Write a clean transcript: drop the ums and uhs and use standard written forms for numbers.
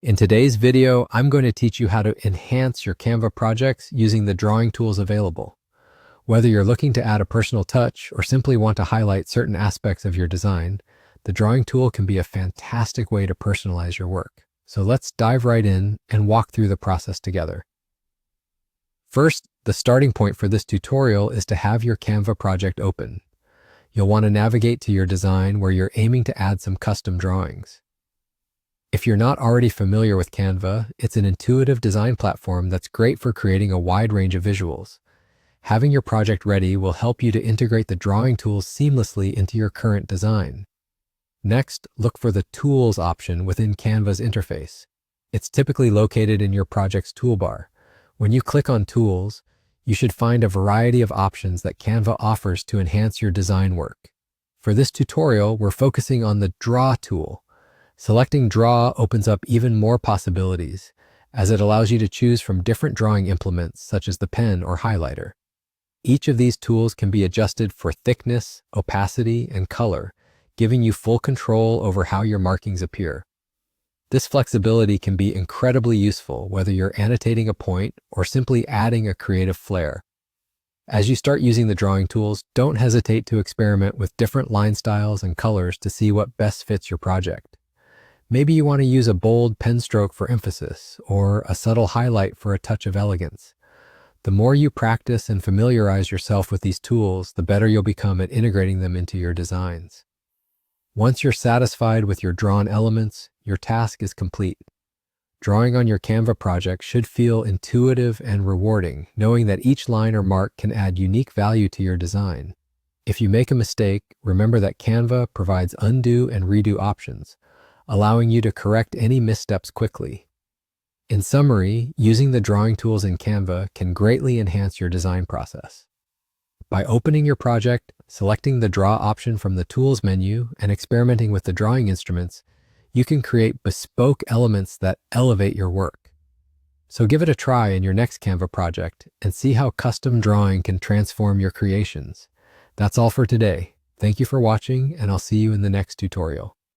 In today's video, I'm going to teach you how to enhance your Canva projects using the drawing tools available. Whether you're looking to add a personal touch or simply want to highlight certain aspects of your design, the drawing tool can be a fantastic way to personalize your work. So let's dive right in and walk through the process together. First, the starting point for this tutorial is to have your Canva project open. You'll want to navigate to your design where you're aiming to add some custom drawings. If you're not already familiar with Canva, it's an intuitive design platform that's great for creating a wide range of visuals. Having your project ready will help you to integrate the drawing tools seamlessly into your current design. Next, look for the Tools option within Canva's interface. It's typically located in your project's toolbar. When you click on Tools, you should find a variety of options that Canva offers to enhance your design work. For this tutorial, we're focusing on the Draw tool. Selecting Draw opens up even more possibilities, as it allows you to choose from different drawing implements such as the pen or highlighter. Each of these tools can be adjusted for thickness, opacity, and color, giving you full control over how your markings appear. This flexibility can be incredibly useful whether you're annotating a point or simply adding a creative flair. As you start using the drawing tools, don't hesitate to experiment with different line styles and colors to see what best fits your project. Maybe you want to use a bold pen stroke for emphasis or a subtle highlight for a touch of elegance. The more you practice and familiarize yourself with these tools, the better you'll become at integrating them into your designs. Once you're satisfied with your drawn elements, your task is complete. Drawing on your Canva project should feel intuitive and rewarding, knowing that each line or mark can add unique value to your design. If you make a mistake, remember that Canva provides undo and redo options, allowing you to correct any missteps quickly. In summary, using the drawing tools in Canva can greatly enhance your design process. By opening your project, selecting the Draw option from the Tools menu, and experimenting with the drawing instruments, you can create bespoke elements that elevate your work. So give it a try in your next Canva project and see how custom drawing can transform your creations. That's all for today. Thank you for watching, and I'll see you in the next tutorial.